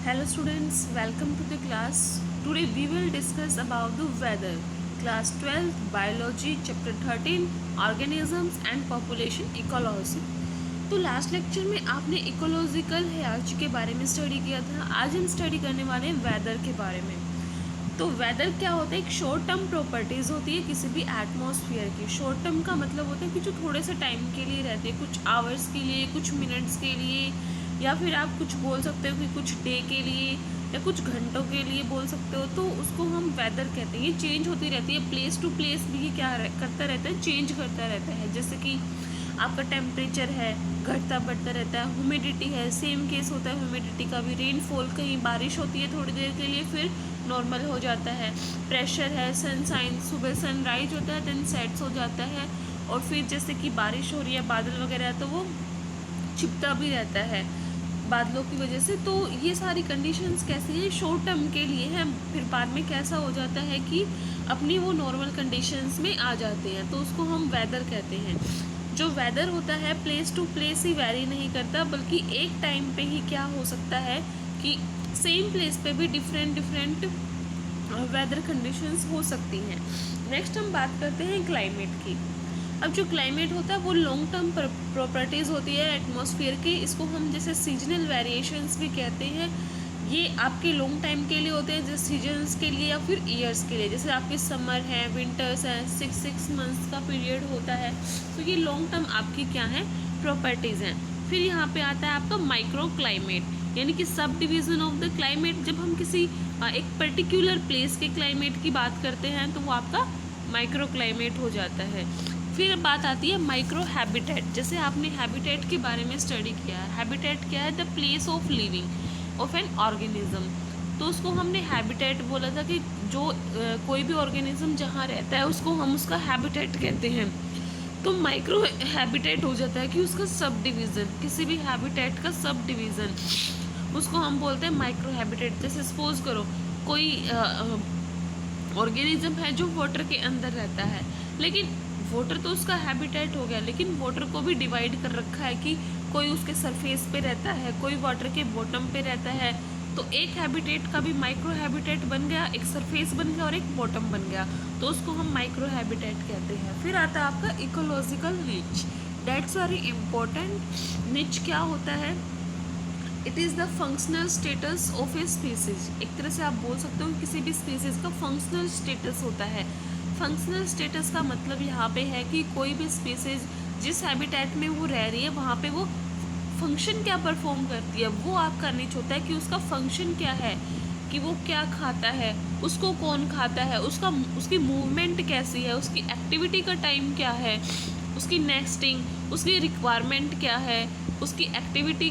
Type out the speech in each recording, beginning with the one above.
Hello students, welcome to the class. Today we will discuss about the weather. Class 12 Biology Chapter 13 Organisms and Population Ecology. तो last lecture में आपने ecological hierarchy के बारे में study किया था. आज हम स्टडी करने वाले हैं वेदर के बारे में. तो वेदर क्या होता है? एक शॉर्ट टर्म प्रॉपर्टीज़ होती है किसी भी एटमॉस्फेयर की. शॉर्ट टर्म का मतलब होता है कि जो थोड़े से टाइम के लिए रहते हैं, कुछ आवर्स के लिए, कुछ मिनट्स के लिए, या फिर आप कुछ बोल सकते हो कि कुछ डे के लिए या कुछ घंटों के लिए बोल सकते हो. तो उसको हम वेदर कहते हैं. ये चेंज होती रहती है, प्लेस टू प्लेस भी ये क्या करता रहता है, चेंज करता रहता है. जैसे कि आपका टेम्परेचर है, घटता बढ़ता रहता है. ह्यूमिडिटी है, सेम केस होता है ह्यूमिडिटी का भी. रेनफॉल, कहीं बारिश होती है थोड़ी देर के लिए, फिर नॉर्मल हो जाता है. प्रेशर है, सनसाइन, सुबह सनराइज होता है, देन सेट्स हो जाता है, और फिर जैसे कि बारिश हो रही है, बादल वगैरह है, तो वो छिपता भी रहता है बादलों की वजह से. तो ये सारी कंडीशंस कैसी हैं? शॉर्ट टर्म के लिए हैं. फिर बाद में कैसा हो जाता है कि अपनी वो नॉर्मल कंडीशंस में आ जाते हैं, तो उसको हम वेदर कहते हैं. जो वेदर होता है प्लेस टू प्लेस ही वेरी नहीं करता, बल्कि एक टाइम पे ही क्या हो सकता है कि सेम प्लेस पे भी डिफरेंट वेदर कंडीशंस हो सकती हैं. नेक्स्ट हम बात करते हैं क्लाइमेट की. अब जो क्लाइमेट होता है वो लॉन्ग टर्म प्रॉपर्टीज़ होती है एटमॉस्फेयर की. इसको हम जैसे सीजनल वेरिएशंस भी कहते हैं. ये आपके लॉन्ग टाइम के लिए होते हैं, जैसे सीजन्स के लिए या फिर ईयर्स के लिए. जैसे आपके समर हैं, विंटर्स हैं, 6 मंथ्स का पीरियड होता है. तो ये लॉन्ग टर्म आपकी क्या है, प्रॉपर्टीज़ हैं. फिर यहाँ पे आता है आपका माइक्रो क्लाइमेट, यानी कि sub division of the climate. जब हम किसी एक पर्टिकुलर प्लेस के क्लाइमेट की बात करते हैं तो वो आपका माइक्रो क्लाइमेट हो जाता है. फिर बात आती है माइक्रो हैबिटेट. जैसे आपने हैबिटेट के बारे में स्टडी किया है. हैबिटेट क्या है? The place of living of an organism. तो उसको हमने हैबिटेट बोला था कि जो कोई भी ऑर्गेनिज्म जहाँ रहता है उसको हम उसका हैबिटेट कहते हैं. तो माइक्रो हैबिटेट हो जाता है कि उसका सब डिवीज़न, किसी भी हैबिटेट का सब डिवीज़न, उसको हम बोलते हैं माइक्रो हैबिटेट. जैसे सपोज करो कोई ऑर्गेनिज्म है जो वाटर के अंदर रहता है, लेकिन वाटर तो उसका हैबिटेट हो गया, लेकिन वाटर को भी डिवाइड कर रखा है कि कोई उसके सरफेस पे रहता है, कोई वाटर के बॉटम पे रहता है. तो एक हैबिटेट का भी माइक्रो हैबिटेट बन गया, एक सरफेस बन गया और एक बॉटम बन गया, तो उसको हम माइक्रो हैबिटेट कहते हैं. फिर आता है आपका इकोलॉजिकल निच. That's very important. निच क्या होता है? It is the functional status of a species. एक तरह से आप बोल सकते हो कि किसी भी स्पीसीज का फंक्शनल स्टेटस होता है. फंक्शनल स्टेटस का मतलब यहाँ पे है कि कोई भी स्पीसीज जिस हैबिटेट में वो रह रही है वहाँ पे वो फंक्शन क्या परफॉर्म करती है, वो आपका निच होता है कि उसका फंक्शन क्या है, कि वो क्या खाता है, उसको कौन खाता है, उसकी मूवमेंट कैसी है, उसकी एक्टिविटी का टाइम क्या है, उसकी नेस्टिंग, उसकी रिक्वायरमेंट क्या है, उसकी एक्टिविटी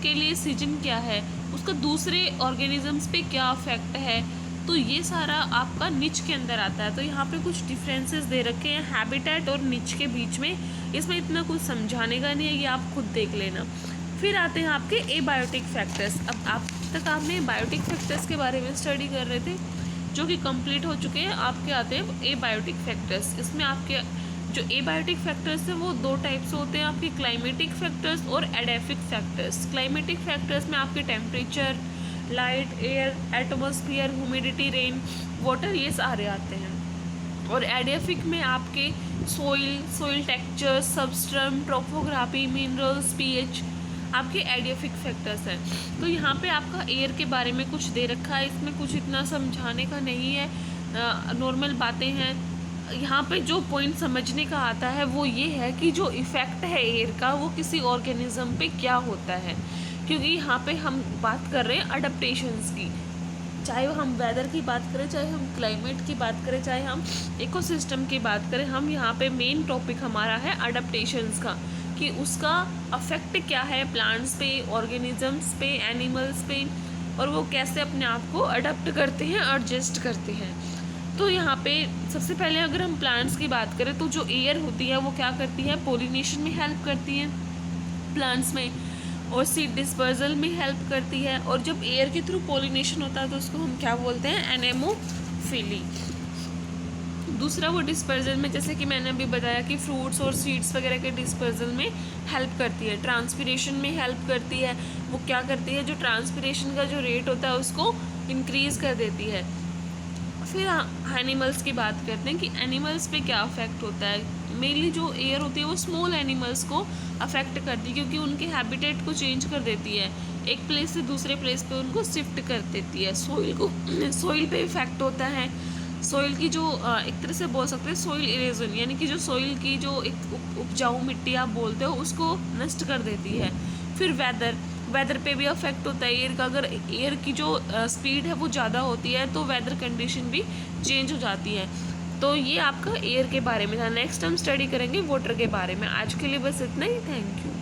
के लिए सीजन क्या है, उसका दूसरे ऑर्गेनिजम्स पे क्या इफेक्ट है. तो ये सारा आपका निच के अंदर आता है. तो यहाँ पे कुछ डिफरेंसेस दे रखे हैं हैबिटेट और निच के बीच में. इसमें इतना कुछ समझाने का नहीं है, ये आप खुद देख लेना. फिर आते हैं आपके एबायोटिक फैक्टर्स. अब आप तक आपने बायोटिक फैक्टर्स के बारे में स्टडी कर रहे थे जो कि कंप्लीट हो चुके हैं. आपके आते हैं एबायोटिक फैक्टर्स. इसमें आपके जो एबायोटिक फैक्टर्स हैं वो दो टाइप्स होते हैं आपके, क्लाइमेटिक फैक्टर्स और एडेफिक फैक्टर्स. क्लाइमेटिक फैक्टर्स में आपके temperature, light, air, atmosphere, humidity, rain water, ये सारे आते हैं. और एडियाफिक में आपके सोइल टेक्सचर, सबस्ट्रम, ट्रोपोग्राफी, मिनरल्स, पीएच आपके एडियाफिक फैक्टर्स हैं. तो यहाँ पे आपका एयर के बारे में कुछ दे रखा है. इसमें कुछ इतना समझाने का नहीं है, नॉर्मल बातें हैं. यहाँ पे जो पॉइंट समझने का आता है वो ये है कि जो इफ़ेक्ट है एयर का वो किसी ऑर्गेनिज्म पे क्या होता है. क्योंकि यहाँ पे हम बात कर रहे हैं अडप्टेशंस की. चाहे हम वेदर की बात करें, चाहे हम क्लाइमेट की बात करें, चाहे हम इकोसिस्टम की बात करें, हम यहाँ पे मेन टॉपिक हमारा है अडप्टेशंस का, कि उसका अफेक्ट क्या है प्लांट्स पे, ऑर्गेनिजम्स पे, एनिमल्स पे, और वो कैसे अपने आप को अडप्ट करते हैं, एडजस्ट करते हैं. तो यहाँ पे सबसे पहले अगर हम प्लांट्स की बात करें तो जो एयर होती है वो क्या करती है, पोलिनेशन में हेल्प करती है प्लांट्स में, और सीड डिस्पर्जल में हेल्प करती है. और जब एयर के थ्रू पोलिनेशन होता है तो उसको हम क्या बोलते हैं, एनेमोफिली. दूसरा वो डिस्पर्जल में, जैसे कि मैंने अभी बताया कि फ्रूट्स और सीड्स वगैरह के डिस्पर्जल में हेल्प करती है, ट्रांसपीरेशन में हेल्प करती है। वो क्या करती है, जो ट्रांसपीरेशन का जो रेट होता है उसको इंक्रीज़ कर देती है। फिर एनिमल्स की बात करते हैं कि एनिमल्स पे क्या अफेक्ट होता है। मेनली जो एयर होती है वो स्मॉल एनिमल्स को अफेक्ट करती है, क्योंकि उनके हैबिटेट को चेंज कर देती है, एक प्लेस से दूसरे प्लेस पे उनको शिफ्ट कर देती है। सोइल को सोइल पे इफेक्ट होता है। सोइल की जो एक तरह से बोल सकते हैं सोइल इरेजन, यानी कि जो सोइल की जो एक उपजाऊ मिट्टी आप बोलते हो उसको नष्ट कर देती है। फिर वेदर पे भी अफेक्ट होता है एयर का। अगर एयर की जो स्पीड है वो ज़्यादा होती है तो वेदर कंडीशन भी चेंज हो जाती है। तो ये आपका एयर के बारे में था। नेक्स्ट हम स्टडी करेंगे वाटर के बारे में। आज के लिए बस इतना ही। Thank you.